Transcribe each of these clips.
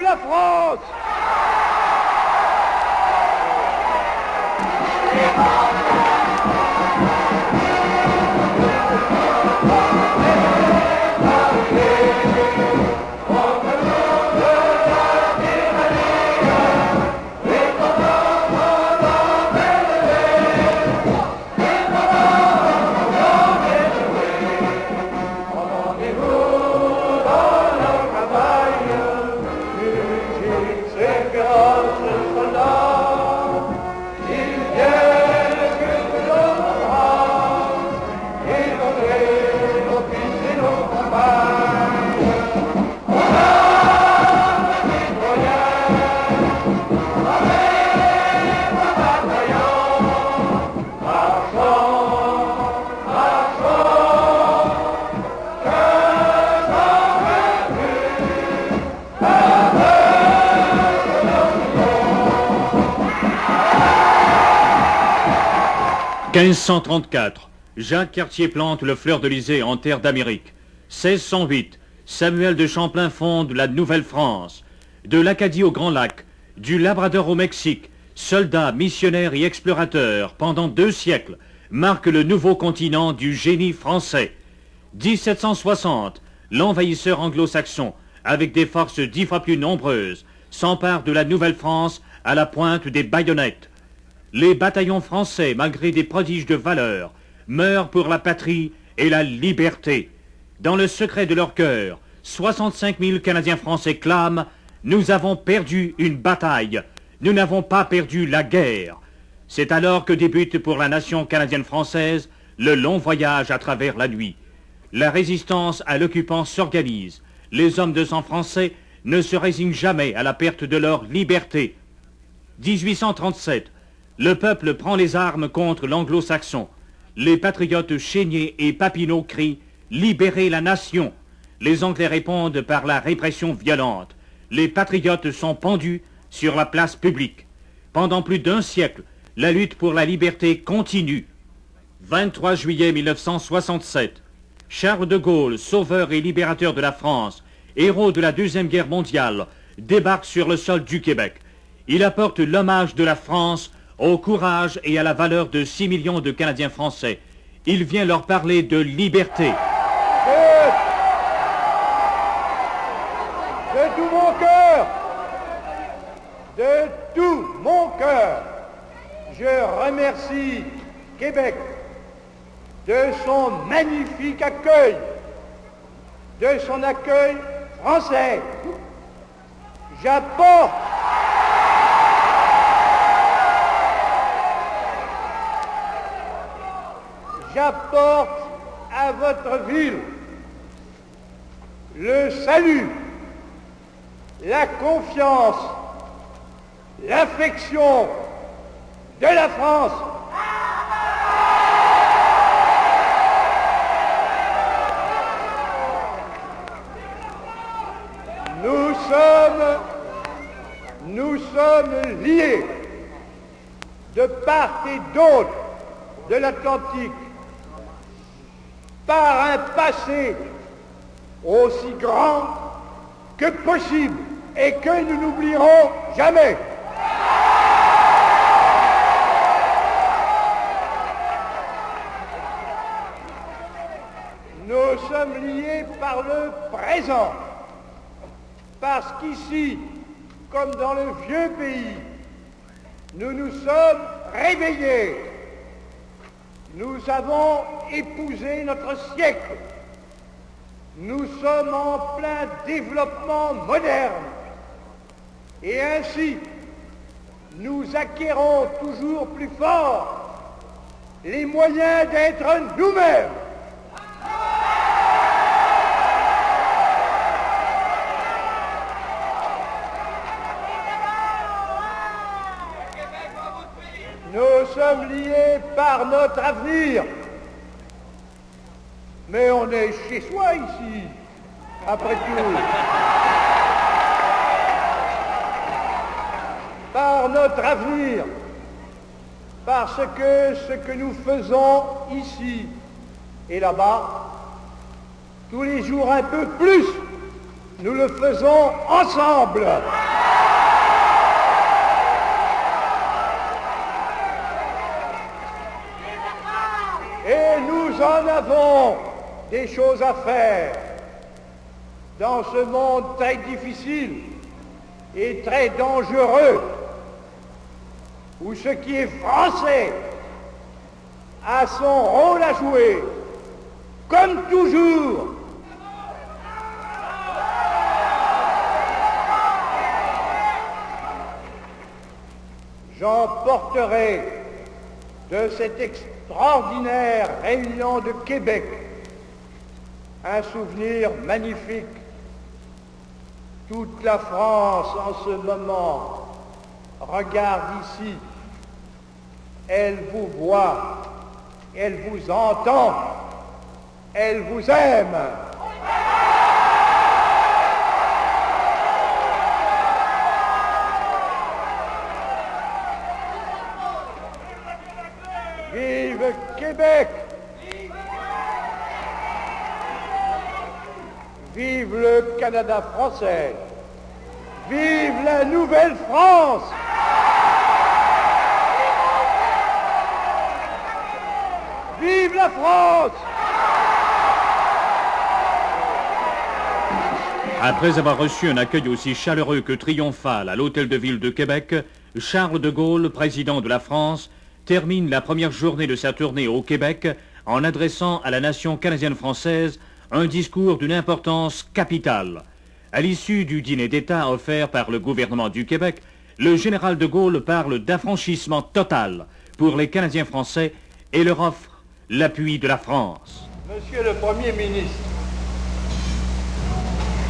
la France! « 1534, Jacques Cartier plante le fleur-de-lysée en terre d'Amérique. 1608, Samuel de Champlain fonde la Nouvelle-France. De l'Acadie au Grand Lac, du Labrador au Mexique, soldats, missionnaires et explorateurs, pendant 2 siècles, marquent le nouveau continent du génie français. 1760, l'envahisseur anglo-saxon, avec des forces 10 fois plus nombreuses, s'empare de la Nouvelle-France à la pointe des baïonnettes. Les bataillons français, malgré des prodiges de valeur, meurent pour la patrie et la liberté. Dans le secret de leur cœur, 65 000 Canadiens français clament « Nous avons perdu une bataille, nous n'avons pas perdu la guerre ». C'est alors que débute pour la nation canadienne-française le long voyage à travers la nuit. La résistance à l'occupant s'organise. Les hommes de sang français ne se résignent jamais à la perte de leur liberté. 1837. Le peuple prend les armes contre l'anglo-saxon. Les patriotes Chénier et Papineau crient « Libérez la nation !» Les Anglais répondent par la répression violente. Les patriotes sont pendus sur la place publique. Pendant plus d'1 siècle, la lutte pour la liberté continue. 23 juillet 1967. Charles de Gaulle, sauveur et libérateur de la France, héros de la Deuxième Guerre mondiale, débarque sur le sol du Québec. Il apporte l'hommage de la France au courage et à la valeur de 6 millions de Canadiens français. Il vient leur parler de liberté. De tout mon cœur, de tout mon cœur, je remercie Québec de son magnifique accueil, de son accueil français. J'apporte à votre ville le salut, la confiance, l'affection de la France. Nous sommes liés de part et d'autre de l'Atlantique par un passé aussi grand que possible et que nous n'oublierons jamais. Nous sommes liés par le présent, parce qu'ici, comme dans le vieux pays, nous nous sommes réveillés. Nous avons épousé notre siècle. Nous sommes en plein développement moderne. Et ainsi, nous acquérons toujours plus fort les moyens d'être nous-mêmes. Nous sommes liés par notre avenir. Mais on est chez soi ici, après tout. Par notre avenir, parce que ce que nous faisons ici et là-bas, tous les jours un peu plus, nous le faisons ensemble. Et nous en avons des choses à faire dans ce monde très difficile et très dangereux, où ce qui est français a son rôle à jouer, comme toujours. J'emporterai de cette extraordinaire réunion de Québec un souvenir magnifique. Toute la France en ce moment regarde ici, elle vous voit, elle vous entend, elle vous aime. Vive Québec! Vive le Canada français! Vive la Nouvelle-France! Vive la France! Après avoir reçu un accueil aussi chaleureux que triomphal à l'Hôtel de Ville de Québec, Charles de Gaulle, président de la France, termine la première journée de sa tournée au Québec en adressant à la nation canadienne-française un discours d'une importance capitale. À l'issue du dîner d'État offert par le gouvernement du Québec, le général de Gaulle parle d'affranchissement total pour les Canadiens français et leur offre l'appui de la France. Monsieur le Premier ministre,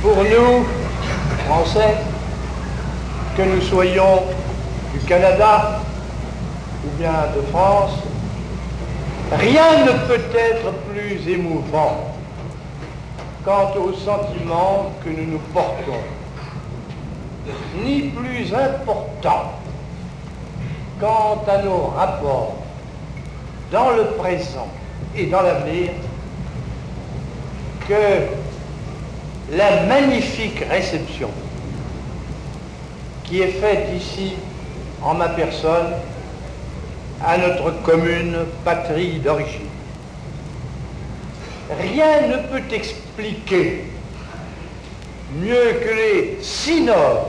pour nous, Français, que nous soyons du Canada ou bien de France, rien ne peut être plus émouvant quant aux sentiments que nous nous portons, ni plus important quant à nos rapports dans le présent et dans l'avenir que la magnifique réception qui est faite ici en ma personne à notre commune patrie d'origine. Rien ne peut expliquer mieux que les si nobles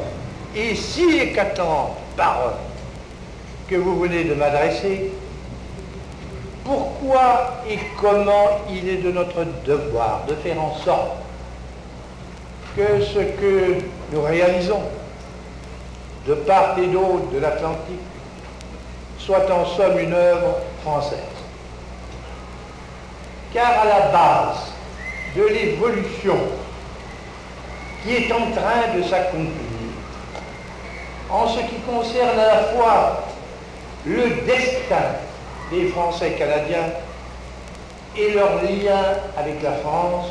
et si éclatantes paroles que vous venez de m'adresser pourquoi et comment il est de notre devoir de faire en sorte que ce que nous réalisons de part et d'autre de l'Atlantique soit en somme une œuvre française. Car à la base de l'évolution qui est en train de s'accomplir, en ce qui concerne à la fois le destin des Français canadiens et leur lien avec la France,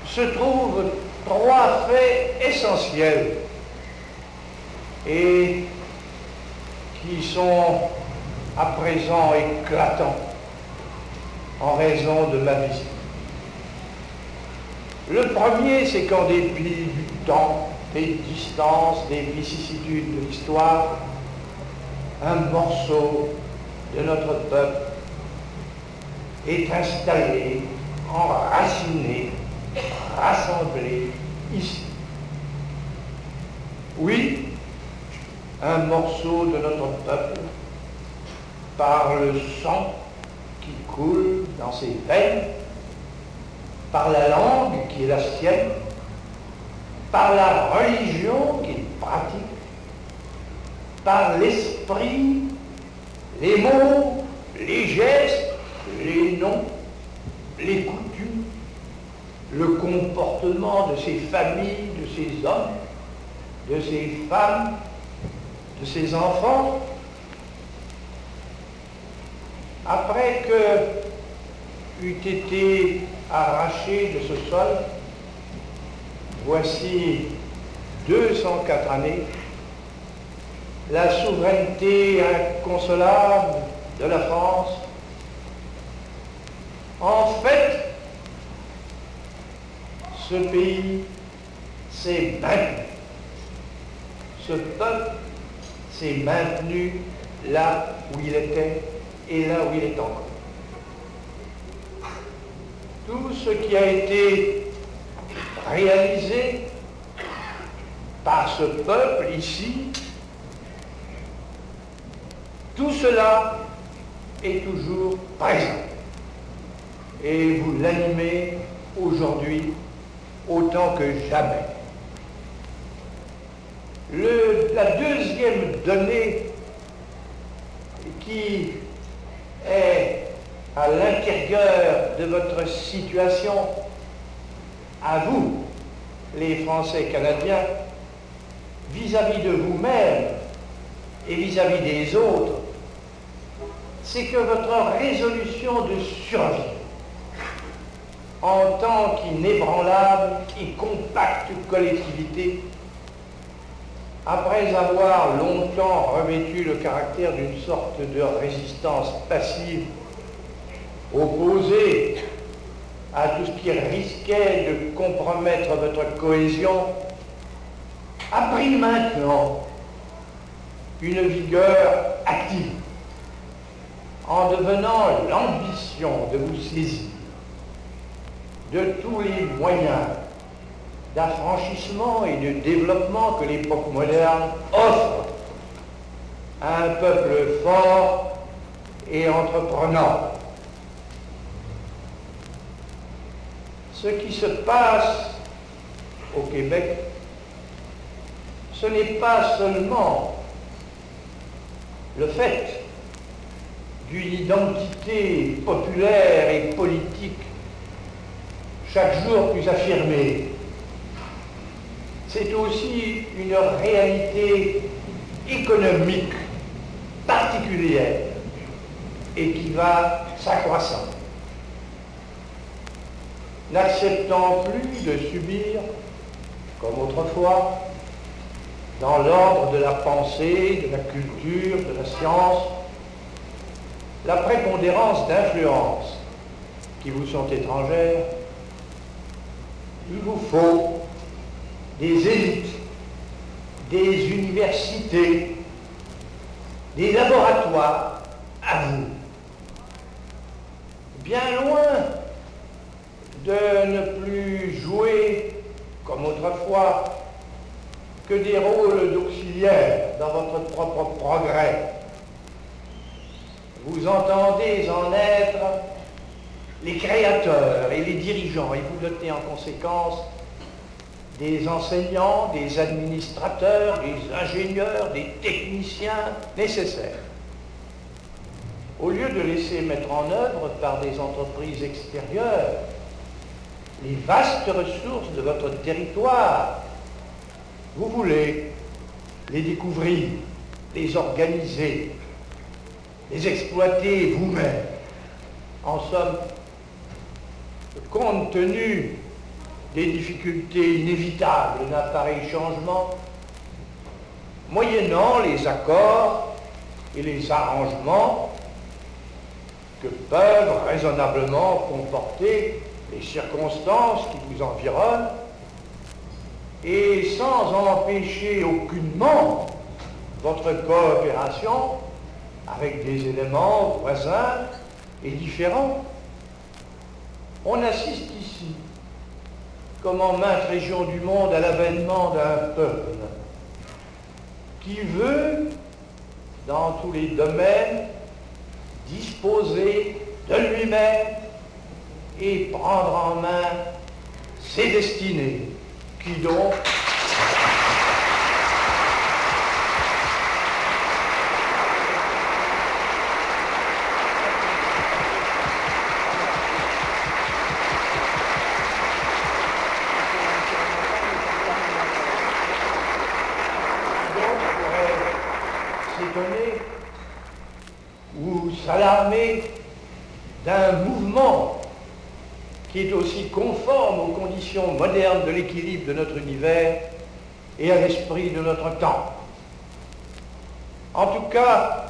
se trouvent trois faits essentiels et qui sont à présent éclatants en raison de ma visite. Le premier, c'est qu'en dépit du temps, des distances, des vicissitudes de l'histoire, un morceau de notre peuple est installé, enraciné, rassemblé ici. Oui, un morceau de notre peuple, par le sang qui coule dans ses veines, par la langue qui est la sienne, par la religion qu'il pratique, par l'esprit, les mots, les gestes, les noms, les coutumes, le comportement de ces familles, de ces hommes, de ces femmes, de ces enfants, après que eût été arraché de ce sol, voici 204 années, la souveraineté inconsolable de la France, en fait, ce pays s'est maintenu. Ce peuple s'est maintenu là où il était et là où il est encore. Tout ce qui a été réalisé par ce peuple ici, tout cela est toujours présent. Et vous l'animez aujourd'hui autant que jamais. La deuxième donnée qui est à l'intérieur de votre situation, à vous, les Français canadiens, vis-à-vis de vous-même et vis-à-vis des autres, c'est que votre résolution de survie, en tant qu'inébranlable et compacte collectivité, après avoir longtemps revêtu le caractère d'une sorte de résistance passive, opposée à tout ce qui risquait de compromettre votre cohésion, a pris maintenant une vigueur active, en devenant l'ambition de vous saisir de tous les moyens d'affranchissement et de développement que l'époque moderne offre à un peuple fort et entreprenant. Ce qui se passe au Québec, ce n'est pas seulement le fait d'une identité populaire et politique chaque jour plus affirmée, c'est aussi une réalité économique particulière et qui va s'accroissant. N'acceptant plus de subir, comme autrefois, dans l'ordre de la pensée, de la culture, de la science, la prépondérance d'influences qui vous sont étrangères, il vous faut des élites, des universités, des laboratoires à vous. Bien loin de ne plus jouer, comme autrefois, que des rôles d'auxiliaires dans votre propre progrès. Vous entendez en être les créateurs et les dirigeants, et vous dotez en conséquence des enseignants, des administrateurs, des ingénieurs, des techniciens nécessaires. Au lieu de laisser mettre en œuvre par des entreprises extérieures les vastes ressources de votre territoire, vous voulez les découvrir, les organiser, les exploiter vous-même. En somme, compte tenu des difficultés inévitables d'un pareil changement, moyennant les accords et les arrangements que peuvent raisonnablement comporter les circonstances qui vous environnent, et sans empêcher aucunement votre coopération avec des éléments voisins et différents. On assiste ici, comme en maintes régions du monde, à l'avènement d'un peuple qui veut, dans tous les domaines, disposer de lui-même et prendre en main ses destinées, qui donc s'étonner ou s'alarmer d'un mouvement qui est aussi conforme aux conditions modernes de l'équilibre de notre univers et à l'esprit de notre temps. En tout cas,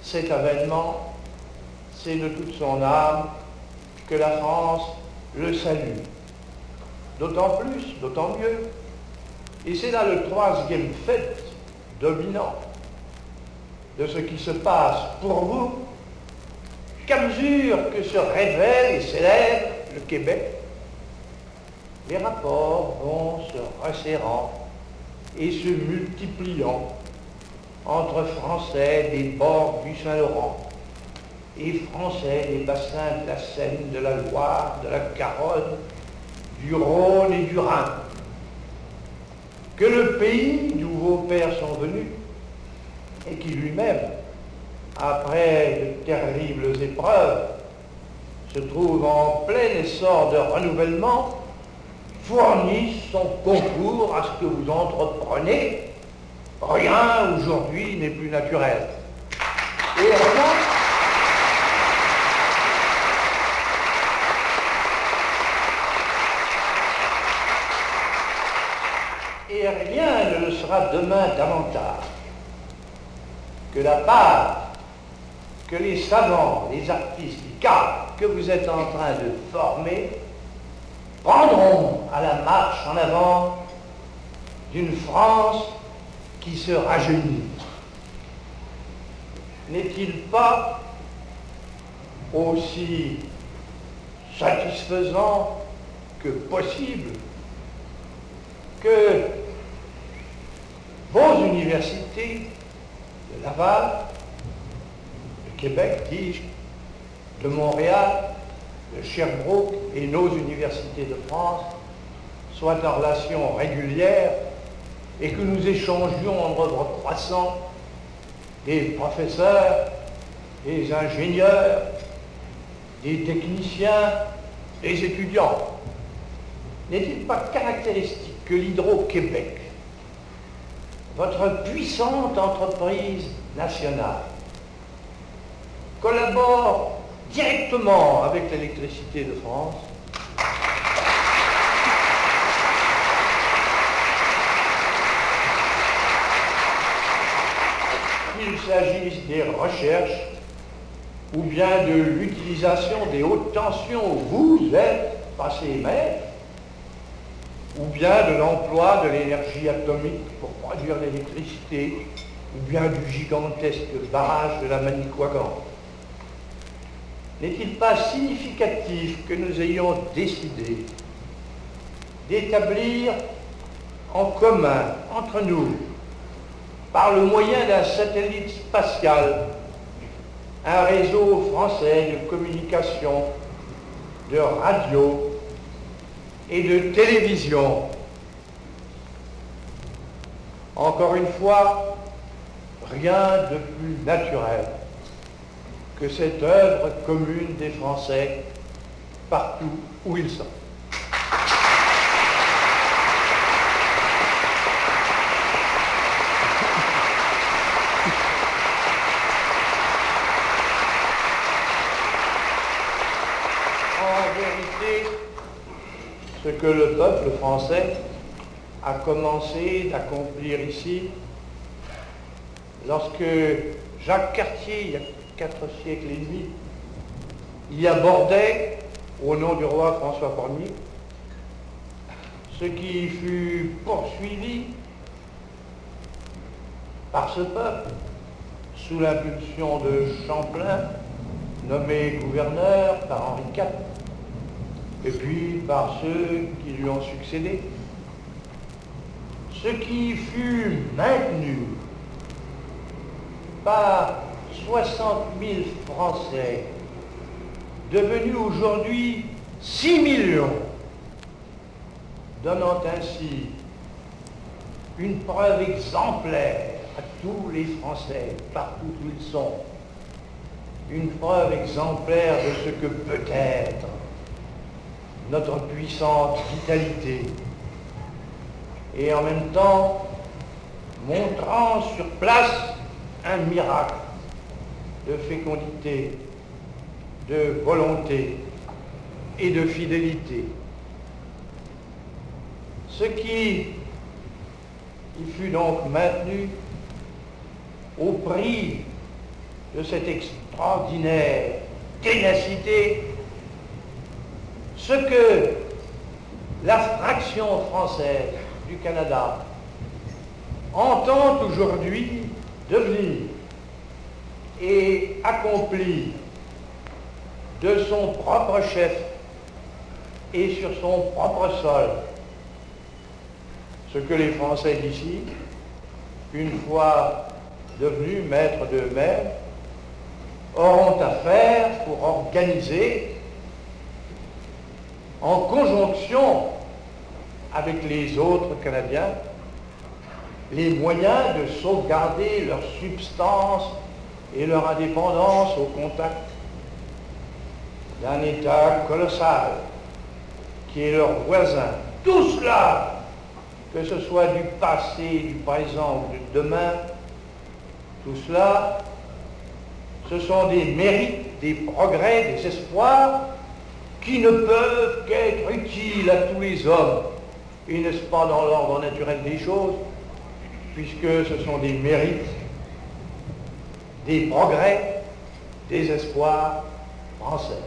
cet avènement, c'est de toute son âme que la France le salue. d'autant plus, d'autant mieux. Et c'est là le troisième fait dominant de ce qui se passe pour vous, qu'à mesure que se révèle et s'élève le Québec, les rapports vont se resserrant et se multipliant entre Français des bords du Saint-Laurent et Français des bassins de la Seine, de la Loire, de la Garonne, du Rhône et du Rhin. Que le pays d'où vos pères sont venus, et qui lui-même, après de terribles épreuves, se trouve en plein essor de renouvellement, fournisse son concours à ce que vous entreprenez. Rien aujourd'hui n'est plus naturel. Et rien ne le sera demain davantage que la part que les savants, les artistes, les cadres que vous êtes en train de former prendront à la marche en avant d'une France qui se rajeunit. N'est-il pas aussi satisfaisant que possible que vos universités de Laval, de Québec, dis-je, de Montréal, de Sherbrooke et nos universités de France soient en relation régulière et que nous échangions en nombre croissant des professeurs, des ingénieurs, des techniciens, des étudiants. N'est-il pas caractéristique que l'Hydro-Québec, votre puissante entreprise nationale, collabore directement avec l'électricité de France qu'il s'agisse des recherches ou bien de l'utilisation des hautes tensions où vous êtes passé maître, ou bien de l'emploi de l'énergie atomique pour produire l'électricité, ou bien du gigantesque barrage de la Manicouagan. N'est-il pas significatif que nous ayons décidé d'établir en commun entre nous, par le moyen d'un satellite spatial, un réseau français de communication, de radio et de télévision? Encore une fois, rien de plus naturel que cette œuvre commune des Français partout où ils sont. En vérité, ce que le peuple français a commencé d'accomplir ici, lorsque Jacques Cartier, il y a 4 siècles et demi, y abordait, au nom du roi François Ier, ce qui fut poursuivi par ce peuple, sous l'impulsion de Champlain, nommé gouverneur par Henri IV, et puis par ceux qui lui ont succédé. Ce qui fut maintenu par 60 000 Français, devenus aujourd'hui 6 millions, donnant ainsi une preuve exemplaire à tous les Français, partout où ils sont, une preuve exemplaire de ce que peut être notre puissante vitalité, et en même temps montrant sur place un miracle de fécondité, de volonté et de fidélité. Ce qui fut donc maintenu au prix de cette extraordinaire ténacité, ce que la fraction française du Canada entend aujourd'hui devenir et accomplir de son propre chef et sur son propre sol ce que les Français d'ici, une fois devenus maîtres d'eux-mêmes, auront à faire pour organiser, en conjonction avec les autres Canadiens, les moyens de sauvegarder leur substance et leur indépendance au contact d'un État colossal qui est leur voisin. Tout cela, que ce soit du passé, du présent ou de demain, tout cela, ce sont des mérites, des progrès, des espoirs qui ne peuvent qu'être utiles à tous les hommes, et n'est-ce pas dans l'ordre naturel des choses, puisque ce sont des mérites, des progrès, des espoirs français.